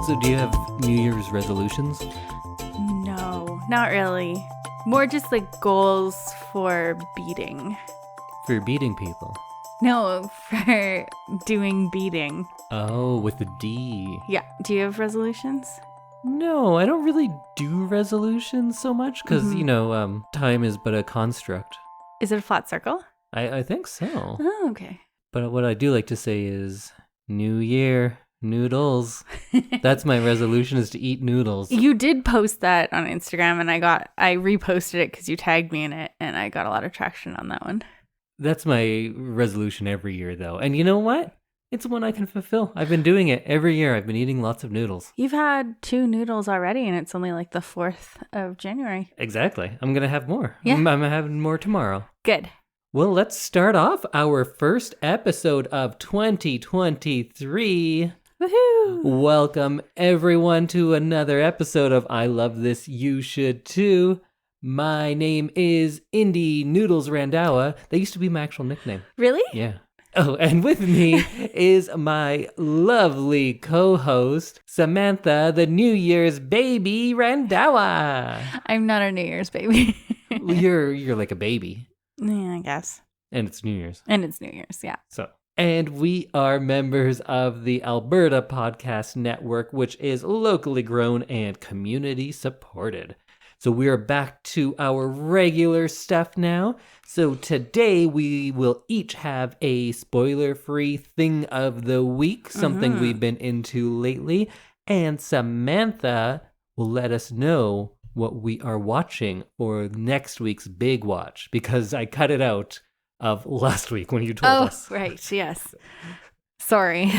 So do you have New Year's resolutions? No, not really. More just like goals for beating. For beating people? No, for doing beating. Oh, with the D. Yeah. Do you have resolutions? No, I don't really do resolutions so much because, time is but a construct. Is it a flat circle? I think so. Oh, okay. But what I do like to say is, New Year, noodles. That's my resolution, is to eat noodles. You did post that on Instagram, and I reposted it because you tagged me in it, and I got a lot of traction on that one. That's my resolution every year, though. And you know what? It's one I can fulfill. I've been doing it every year. I've been eating lots of noodles. You've had 2 noodles already, and it's only like the 4th of January. Exactly. I'm going to have more. Yeah. I'm having more tomorrow. Good. Well, let's start off our first episode of 2023. Woohoo! Welcome, everyone, to another episode of I Love This, You Should Too. My name is Indy Noodles Randhawa. That used to be my actual nickname. Really? Yeah. Oh, and with me is my lovely co-host, Samantha, the New Year's baby Randhawa. I'm not a New Year's baby. You're like a baby. Yeah, I guess. And it's New Year's. And it's New Year's, yeah. And we are members of the Alberta Podcast Network, which is locally grown and community supported. So we're back to our regular stuff now. So today we will each have a spoiler-free thing of the week, something we've been into lately. And Samantha will let us know what we are watching for next week's big watch, because I cut it out of last week when you told us. Oh, right, yes. Sorry.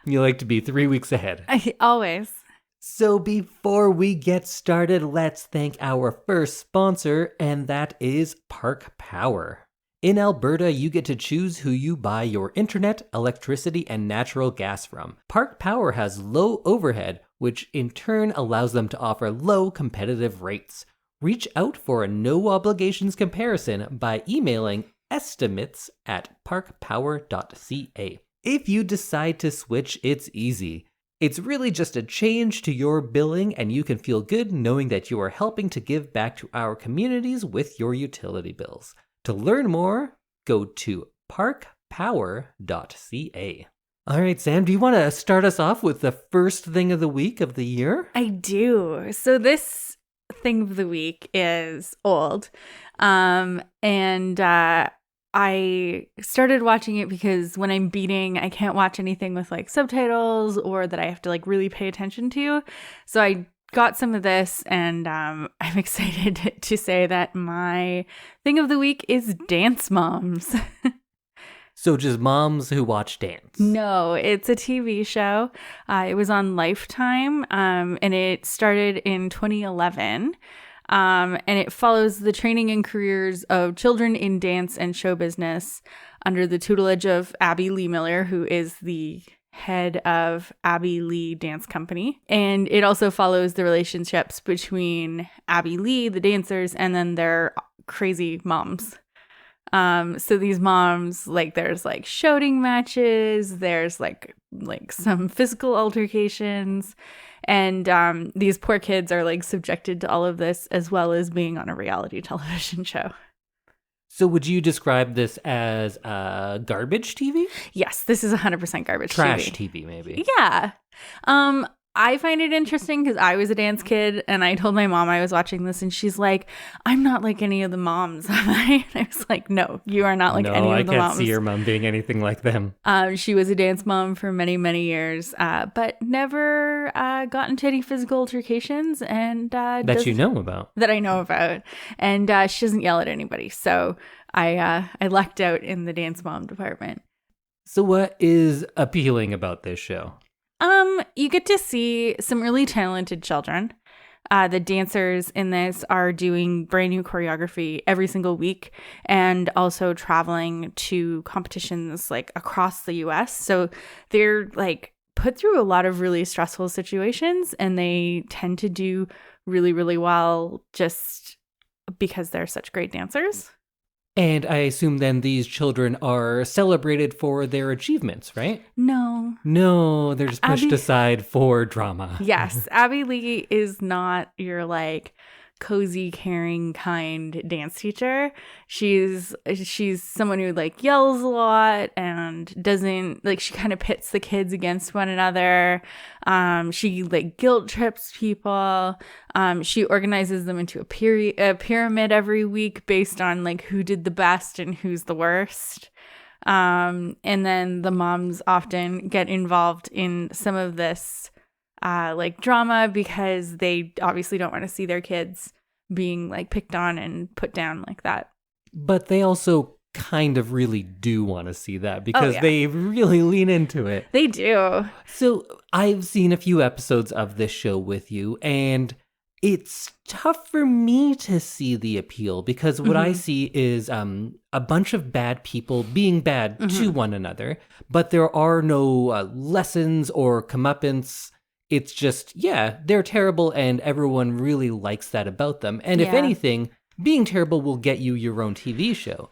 You like to be 3 weeks ahead. Always. So before we get started, let's thank our first sponsor, and that is Park Power. In Alberta, you get to choose who you buy your internet, electricity, and natural gas from. Park Power has low overhead, which in turn allows them to offer low competitive rates. Reach out for a no-obligations comparison by emailing estimates@parkpower.ca. If you decide to switch, it's easy. It's really just a change to your billing, and you can feel good knowing that you are helping to give back to our communities with your utility bills. To learn more, go to parkpower.ca. All right, Sam, do you want to start us off with the first thing of the week of the year? I do. So this thing of the week is old. I started watching it because when I'm beating, I can't watch anything with like subtitles or that I have to like really pay attention to. So I got some of this, and I'm excited to say that my thing of the week is Dance Moms. So just moms who watch dance? No, it's a TV show. It was on Lifetime, and it started in 2011. And it follows the training and careers of children in dance and show business under the tutelage of Abby Lee Miller, who is the head of Abby Lee Dance Company. And it also follows the relationships between Abby Lee, the dancers, and then their crazy moms. So these moms, like, there's like shouting matches, there's like some physical altercations, and these poor kids are like subjected to all of this, as well as being on a reality television show. So would you describe this as garbage TV? Yes, this is 100% garbage Trash TV. TV, maybe. Yeah. I find it interesting because I was a dance kid, and I told my mom I was watching this, and she's like, I'm not like any of the moms, am I? And I was like, no, you are not like any of the moms. No, I can't see your mom being anything like them. She was a dance mom for many, many years, but never got into any physical altercations. And that you know about. That I know about. And she doesn't yell at anybody. So I lucked out in the dance mom department. So what is appealing about this show? You get to see some really talented children. The dancers in this are doing brand new choreography every single week, and also traveling to competitions like across the US. So they're like put through a lot of really stressful situations, and they tend to do really, really well just because they're such great dancers. And I assume then these children are celebrated for their achievements, right? No. No, they're just pushed Abby- aside for drama. Yes, Abby Lee is not your like cozy, caring, kind dance teacher. She's someone who like yells a lot and doesn't like, she kind of pits the kids against one another. She like guilt trips people. She organizes them into a pyramid every week based on like who did the best and who's the worst. And then the moms often get involved in some of this like drama because they obviously don't want to see their kids being like picked on and put down like that. But they also kind of really do want to see that because they really lean into it. They do. So I've seen a few episodes of this show with you, and it's tough for me to see the appeal because what I see is a bunch of bad people being bad to one another, but there are no lessons or comeuppance. It's just, they're terrible and everyone really likes that about them. And if anything, being terrible will get you your own TV show.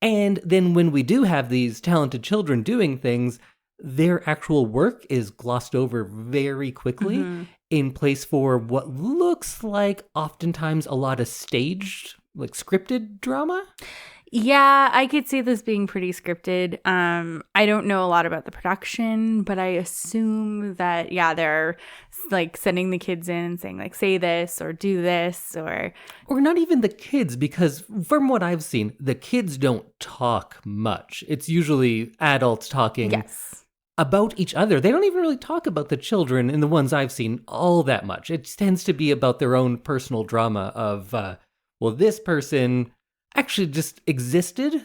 And then when we do have these talented children doing things, their actual work is glossed over very quickly in place for what looks like oftentimes a lot of staged, like scripted drama. Yeah, I could see this being pretty scripted. I don't know a lot about the production, but I assume that, they're like sending the kids in and saying like, say this or do this or not even the kids, because from what I've seen, the kids don't talk much. It's usually adults talking about each other. They don't even really talk about the children in the ones I've seen all that much. It tends to be about their own personal drama of, this person actually just existed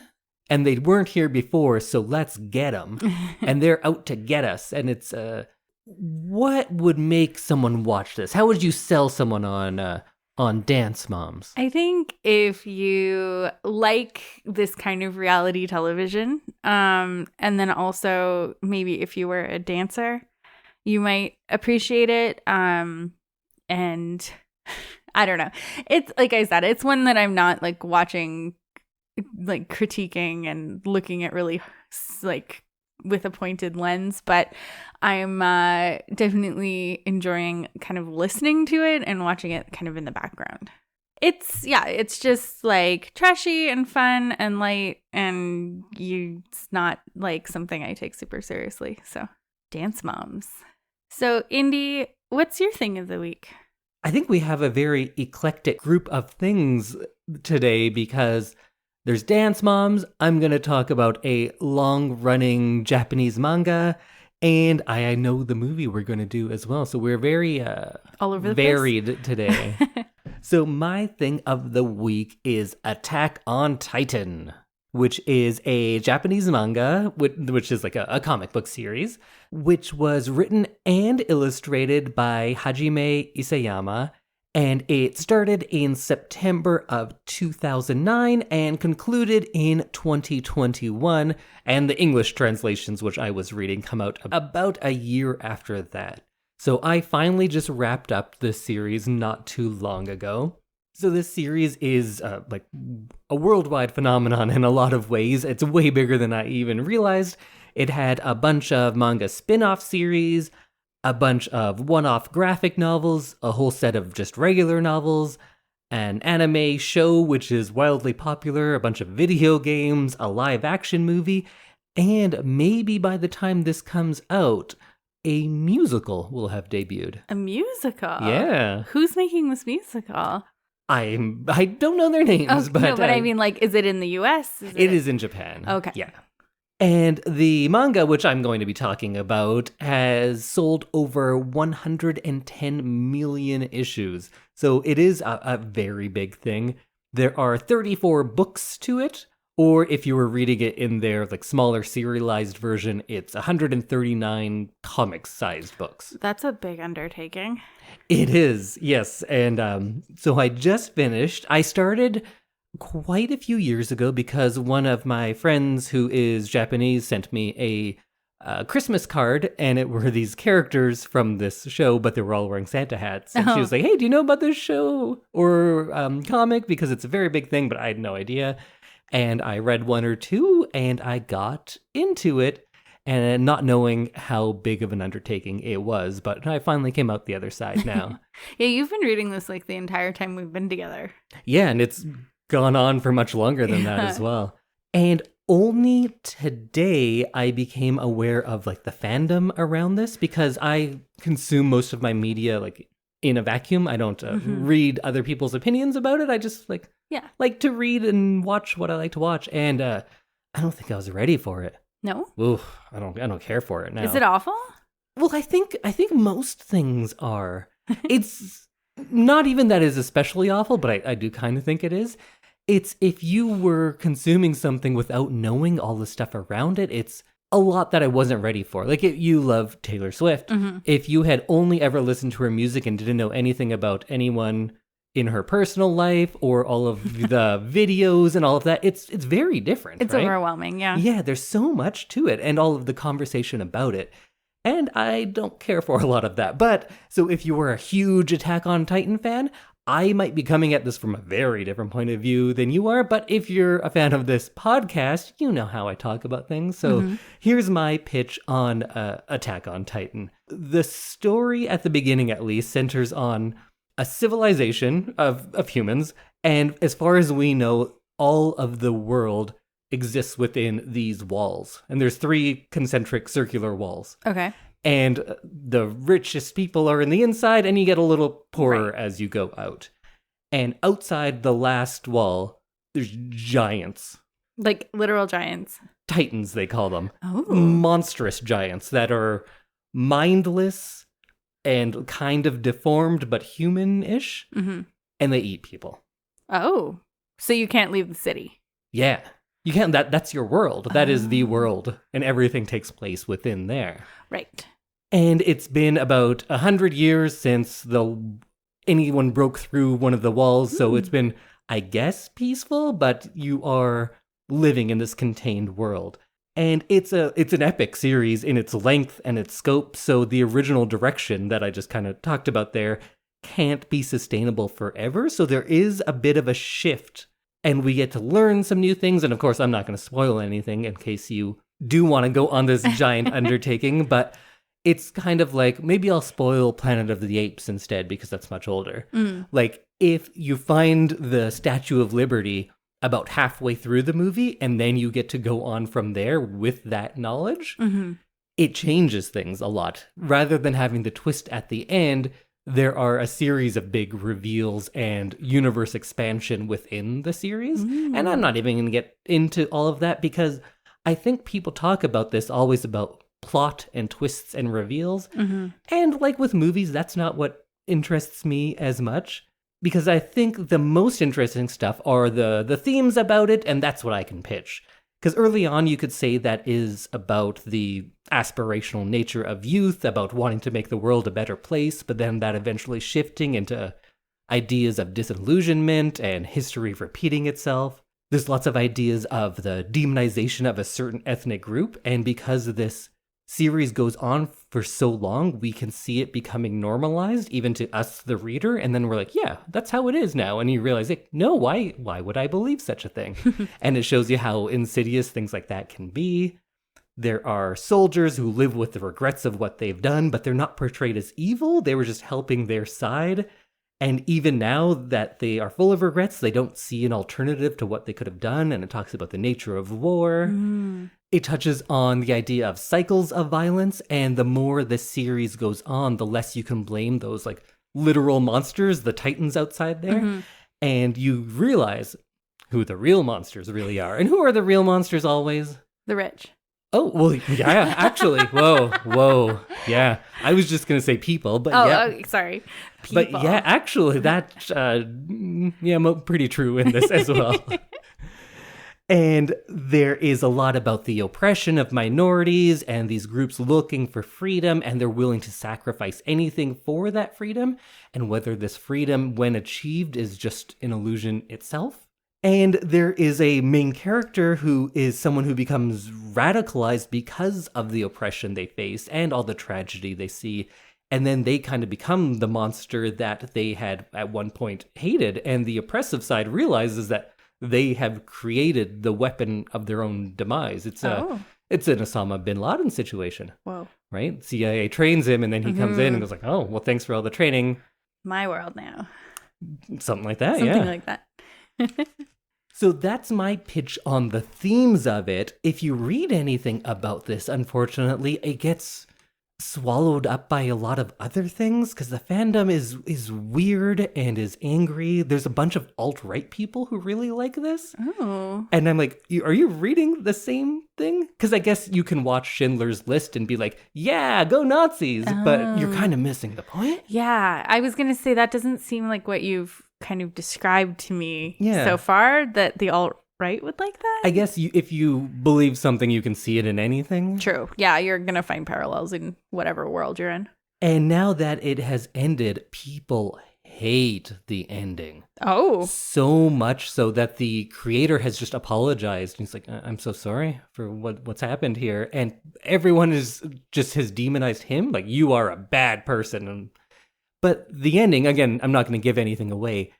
and they weren't here before, so let's get them. And they're out to get us. And it's, what would make someone watch this? How would you sell someone on Dance Moms? I think if you like this kind of reality television, and then also maybe if you were a dancer, you might appreciate it. And I don't know. It's like I said, it's one that I'm not like watching, like critiquing and looking at really like with a pointed lens, but I'm definitely enjoying kind of listening to it and watching it kind of in the background. It's just like trashy and fun and light, and it's not like something I take super seriously. So, Dance Moms. So, Indy, what's your thing of the week? I think we have a very eclectic group of things today because there's Dance Moms. I'm going to talk about a long-running Japanese manga, and I know the movie we're going to do as well. So we're very all over the varied place today. So my thing of the week is Attack on Titan, which is a Japanese manga, which is like a comic book series, which was written and illustrated by Hajime Isayama, and it started in September of 2009 and concluded in 2021, and the English translations, which I was reading, come out about a year after that. So I finally just wrapped up this series not too long ago. So this series is like a worldwide phenomenon in a lot of ways. It's way bigger than I even realized. It had a bunch of manga spin-off series, a bunch of one-off graphic novels, a whole set of just regular novels, an anime show which is wildly popular, a bunch of video games, a live-action movie, and maybe by the time this comes out, a musical will have debuted. A musical? Yeah. Who's making this musical? I don't know their names, but... No, but I mean, like, is it in the US? It is in Japan. Okay. Yeah. And the manga, which I'm going to be talking about, has sold over 110 million issues. So it is a very big thing. There are 34 books to it, or if you were reading it in their like smaller serialized version, it's 139 comic-sized books. That's a big undertaking. It is, yes. And so I just finished. I started quite a few years ago because one of my friends who is Japanese sent me a Christmas card, and it were these characters from this show, but they were all wearing Santa hats. And she was like, hey, do you know about this show or comic? Because it's a very big thing, but I had no idea. And I read one or two, and I got into it, and not knowing how big of an undertaking it was. But I finally came out the other side now. Yeah, you've been reading this like the entire time we've been together. Yeah, and it's gone on for much longer than that as well. And only today I became aware of like the fandom around this, because I consume most of my media like in a vacuum. I don't read other people's opinions about it. I just like to read and watch what I like to watch. And I don't think I was ready for it. No? Oof, I don't care for it now. Is it awful? Well, I think most things are. It's not even that is especially awful, but I do kind of think it is. It's if you were consuming something without knowing all the stuff around it, it's a lot that I wasn't ready for. Like, you love Taylor Swift. If you had only ever listened to her music and didn't know anything about anyone in her personal life or all of the videos and all of that, it's very different. It's right? overwhelming, yeah. Yeah, there's so much to it and all of the conversation about it. And I don't care for a lot of that. But, so if you were a huge Attack on Titan fan, I might be coming at this from a very different point of view than you are. But if you're a fan of this podcast, you know how I talk about things. So here's my pitch on Attack on Titan. The story at the beginning, at least, centers on a civilization of humans. And as far as we know, all of the world exists within these walls. And there's 3 concentric circular walls. Okay. And the richest people are in the inside, and you get a little poorer as you go out. And outside the last wall, there's giants. Like literal giants. Titans, they call them. Oh. Monstrous giants that are mindless and kind of deformed, but human-ish. And they eat people. Oh. So you can't leave the city. Yeah. You can't. That's your world. That is the world. And everything takes place within there. Right. And it's been about 100 years since anyone broke through one of the walls. So it's been, I guess, peaceful, but you are living in this contained world. And it's an epic series in its length and its scope. So the original direction that I just kind of talked about there can't be sustainable forever. So there is a bit of a shift, and we get to learn some new things. And of course, I'm not going to spoil anything in case you do want to go on this giant undertaking, but it's kind of like, maybe I'll spoil Planet of the Apes instead, because that's much older. Like, if you find the Statue of Liberty about halfway through the movie, and then you get to go on from there with that knowledge, it changes things a lot. Rather than having the twist at the end, there are a series of big reveals and universe expansion within the series. And I'm not even going to get into all of that, because I think people talk about this always about plot and twists and reveals. And like with movies, that's not what interests me as much, because I think the most interesting stuff are the themes about it, and that's what I can pitch. Because early on, you could say that is about the aspirational nature of youth, about wanting to make the world a better place, but then that eventually shifting into ideas of disillusionment and history repeating itself. There's lots of ideas of the demonization of a certain ethnic group, and because this series goes on for so long, we can see it becoming normalized, even to us, the reader, and then we're like, yeah, that's how it is now. And you realize, like, no, why would I believe such a thing? And it shows you how insidious things like that can be. There are soldiers who live with the regrets of what they've done, but they're not portrayed as evil. They were just helping their side. And even now that they are full of regrets, they don't see an alternative to what they could have done. And it talks about the nature of war. It touches on the idea of cycles of violence. And the more the series goes on, the less you can blame those like literal monsters, the titans outside there. And you realize who the real monsters really are. And who are the real monsters always? The rich. Oh, well, yeah, actually. Whoa. Yeah. I was just going to say people, but yeah. Oh, sorry. People. But yeah, actually, that's pretty true in this as well. And there is a lot about the oppression of minorities and these groups looking for freedom, and they're willing to sacrifice anything for that freedom, and whether this freedom, when achieved, is just an illusion itself. And there is a main character who is someone who becomes radicalized because of the oppression they face and all the tragedy they see. And then they kind of become the monster that they had at one point hated. And the oppressive side realizes that they have created the weapon of their own demise. It's an Osama bin Laden situation. Whoa. Right? CIA trains him, and then he comes in and goes like, oh, well, thanks for all the training. My world now. Something like that, Something like that. So that's my pitch on the themes of it. If you read anything about this, unfortunately, it gets swallowed up by a lot of other things because the fandom is weird and is angry. There's a bunch of alt-right people who really like this. Oh. And I'm like, are you reading the same thing? Because I guess you can watch Schindler's List and be like, yeah, go Nazis. But you're kind of missing the point. Yeah. I was going to say that doesn't seem like what you've kind of described to me so far, that the alt-right would like that. I guess if you believe something, you can see it in anything. True. Yeah, you're going to find parallels in whatever world you're in. And now that it has ended, people hate the ending. Oh. So much so that the creator has just apologized. He's like, I'm so sorry for what's happened here. And everyone has demonized him. Like, you are a bad person. But the ending, again, I'm not going to give anything away,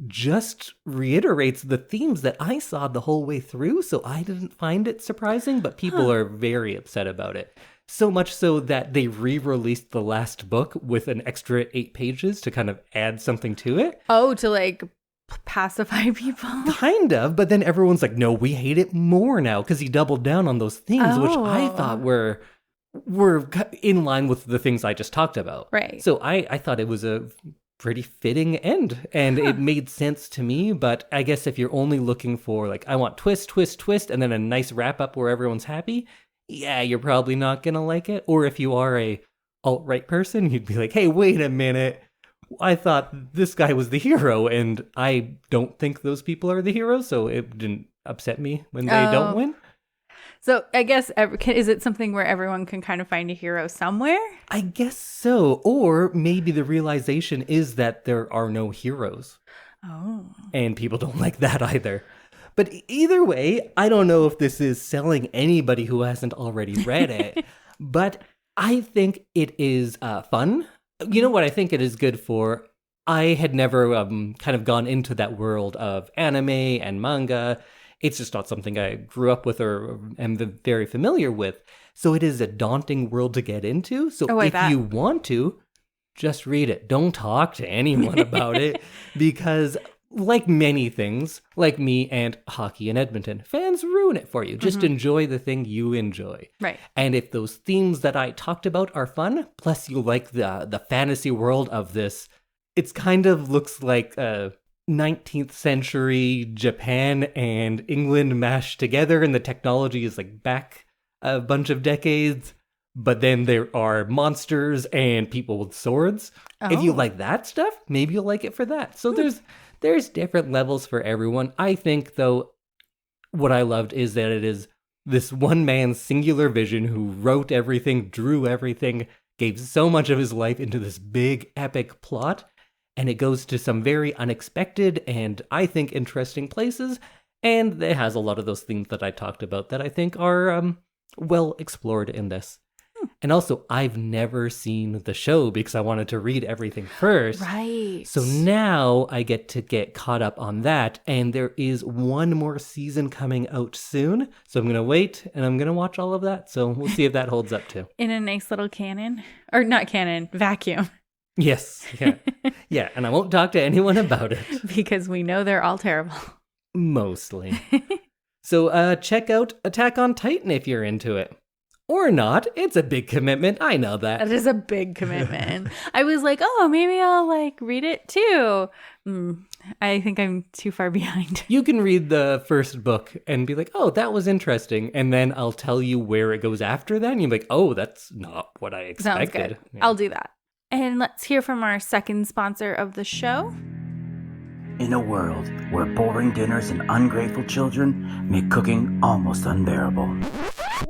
just reiterates the themes that I saw the whole way through. So I didn't find it surprising, but people are very upset about it. So much so that they re-released the last book with an extra 8 pages to kind of add something to it. Oh, to like pacify people? Kind of, but then everyone's like, no, we hate it more now because he doubled down on those themes, which I thought were in line with the things I just talked about. Right. So I thought it was a pretty fitting end, and it made sense to me. But I guess if you're only looking for like, I want twist, twist, twist, and then a nice wrap up where everyone's happy, yeah, you're probably not gonna like it. Or if you are a alt-right person, you'd be like, hey, wait a minute, I thought this guy was the hero, and I don't think those people are the heroes, so it didn't upset me when they don't win. So I guess, is it something where everyone can kind of find a hero somewhere? I guess so. Or maybe the realization is that there are no heroes. Oh. And people don't like that either. But either way, I don't know if this is selling anybody who hasn't already read it. But I think it is fun. You know what I think it is good for? I had never kind of gone into that world of anime and manga. It's just not something I grew up with or am very familiar with. So it is a daunting world to get into. So if you want to, just read it. Don't talk to anyone about it. Because like many things, like me and hockey in Edmonton, fans ruin it for you. Just enjoy the thing you enjoy. Right. And if those themes that I talked about are fun, plus you like the fantasy world of this, it's kind of looks like 19th century Japan and England mashed together, and the technology is like back a bunch of decades, but then there are monsters and people with swords. If you like that stuff, maybe you'll like it for that. So there's different levels for everyone. I think, though, what I loved is that it is this one man's singular vision who wrote everything, drew everything, gave so much of his life into this big epic plot. And it goes to some very unexpected and, I think, interesting places. And it has a lot of those things that I talked about that I think are well explored in this. And also, I've never seen the show because I wanted to read everything first. Right. So now I get to get caught up on that. And there is one more season coming out soon. So I'm going to wait and I'm going to watch all of that. So we'll see if that holds up too. In a nice little cannon. Or not cannon, vacuum. Yes. Yeah. Yeah. And I won't talk to anyone about it. Because we know they're all terrible. Mostly. So check out Attack on Titan if you're into it. Or not. It's a big commitment. I know that. That is a big commitment. I was like, oh, maybe I'll like read it too. I think I'm too far behind. You can read the first book and be like, oh, that was interesting. And then I'll tell you where it goes after that. And you're like, oh, that's not what I expected. Sounds good. Yeah. I'll do that. And let's hear from our second sponsor of the show. In a world where boring dinners and ungrateful children make cooking almost unbearable,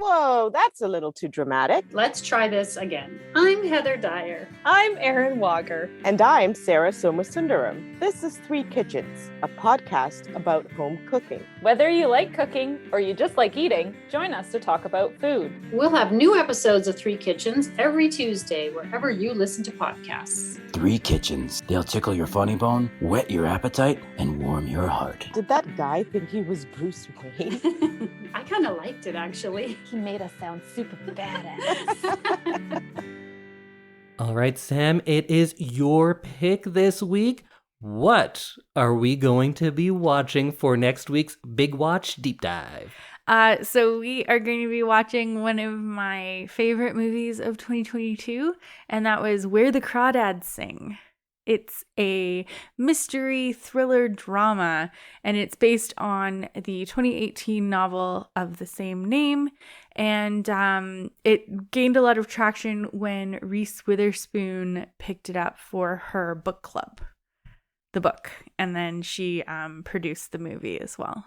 Whoa, that's a little too dramatic. Let's try this again. I'm Heather Dyer. I'm Erin Walker. And I'm Sarah Somasundaram. This is Three Kitchens, a podcast about home cooking. Whether you like cooking or you just like eating, join us to talk about food. We'll have new episodes of Three Kitchens every Tuesday, wherever you listen to podcasts. Three Kitchens. They'll tickle your funny bone, whet your appetite, and warm your heart. Did that guy think he was Bruce Wayne? I kind of liked it, actually. He made us sound super badass. All right, Sam, it is your pick this week. What are we going to be watching for next week's Big Watch Deep Dive? So we are going to be watching one of my favorite movies of 2022, and that was Where the Crawdads Sing. It's a mystery thriller drama, and it's based on the 2018 novel of the same name. And it gained a lot of traction when Reese Witherspoon picked it up for her book club, the book. And then she produced the movie as well.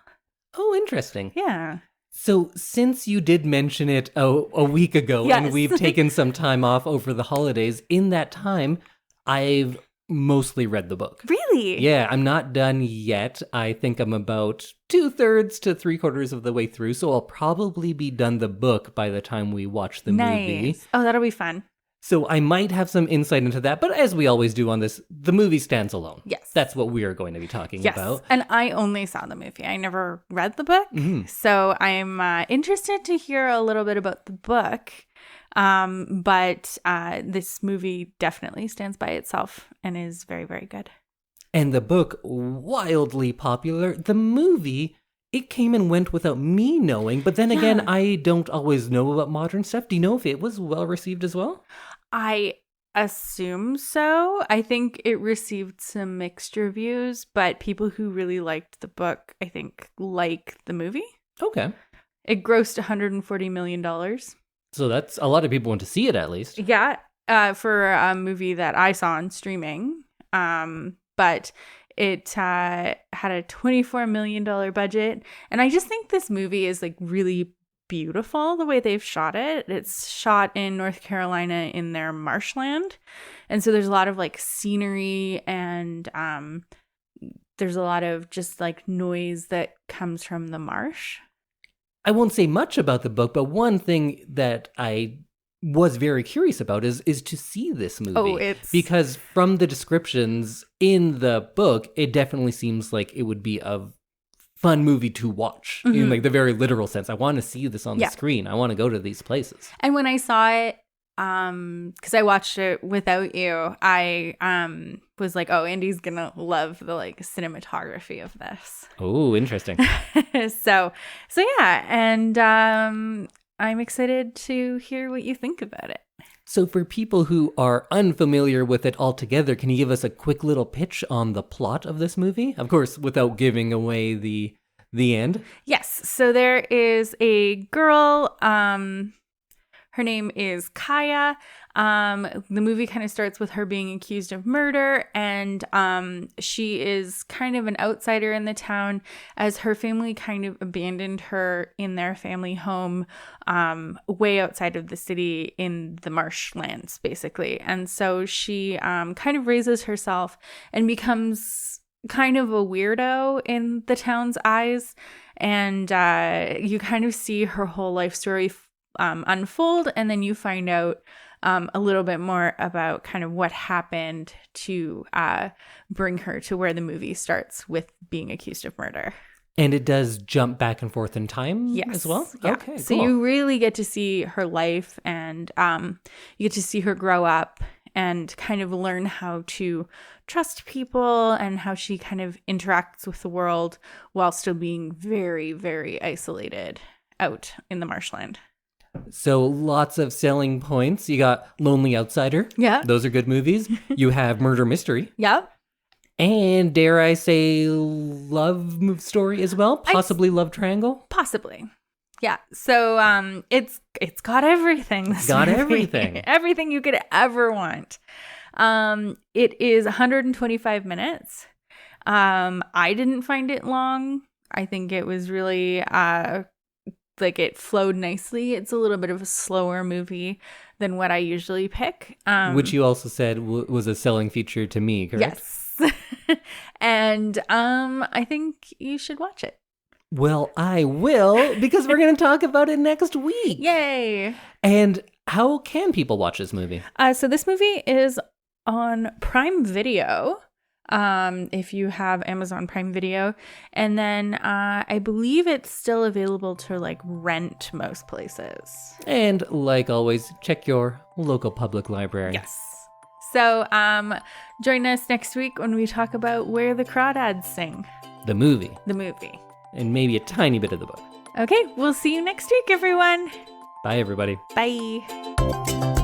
Oh, interesting. Yeah. So since you did mention it a week ago, Yes. and we've taken some time off over the holidays, in that time, I've mostly read the book. Really? Yeah, I'm not done yet. I think I'm about 2/3 to 3/4 of the way through, so I'll probably be done the book by the time we watch the movie. Nice. Oh, that'll be fun. So I might have some insight into that, but as we always do on this, the movie stands alone. Yes. That's what we are going to be talking Yes. about. And I only saw the movie. I never read the book. Mhm. So I'm interested to hear a little bit about the book. But this movie definitely stands by itself and is very, very good. And the book, wildly popular. The movie, it came and went without me knowing. But then again, Yeah. I don't always know about modern stuff. Do you know if it was well received as well? I assume so. I think it received some mixed reviews, but people who really liked the book, I think, like the movie. Okay. It grossed $140 million. So that's a lot of people want to see it at least. Yeah, for a movie that I saw on streaming. But it had a $24 million budget. And I just think this movie is like really beautiful the way they've shot it. It's shot in North Carolina in their marshland. And so there's a lot of like scenery and there's a lot of just like noise that comes from the marsh. I won't say much about the book, but one thing that I was very curious about is to see this movie. Oh, it's... Because from the descriptions in the book, it definitely seems like it would be a fun movie to watch in like the very literal sense. I want to see this on the screen. I want to go to these places. And when I saw it, because I watched it without you, I was like, oh, Indy's gonna love the like cinematography of this. Oh, interesting. so yeah, and I'm excited to hear what you think about it. So for people who are unfamiliar with it altogether, can you give us a quick little pitch on the plot of this movie? Of course, without giving away the end. Yes. So there is a girl. Her name is Kaya. The movie kind of starts with her being accused of murder, and she is kind of an outsider in the town as her family kind of abandoned her in their family home way outside of the city in the marshlands, basically. And so she kind of raises herself and becomes kind of a weirdo in the town's eyes, and you kind of see her whole life story unfold, and then you find out a little bit more about kind of what happened to bring her to where the movie starts with being accused of murder. And it does jump back and forth in time as well? Yeah. Okay, So cool. you really get to see her life, and you get to see her grow up and kind of learn how to trust people and how she kind of interacts with the world while still being very, very isolated out in the marshland. So lots of selling points. You got Lonely Outsider. Yeah. Those are good movies. You have Murder Mystery. Yep. And dare I say love story as well? Possibly love triangle? Possibly. Yeah. So it's got everything. This Got movie. everything. Everything you could ever want. It is 125 minutes. I didn't find it long. I think it was really like it flowed nicely. It's a little bit of a slower movie than what I usually pick. Which you also said was a selling feature to me, correct? Yes. And I think you should watch it. Well, I will, because we're going to talk about it next week. Yay! And how can people watch this movie? So this movie is on Prime Video, if you have Amazon Prime Video. And then I believe it's still available to like rent most places. And like always, check your local public library. Yes. So join us next week when we talk about Where the Crawdads Sing. The movie. The movie. And maybe a tiny bit of the book. Okay, we'll see you next week, everyone. Bye, everybody. Bye.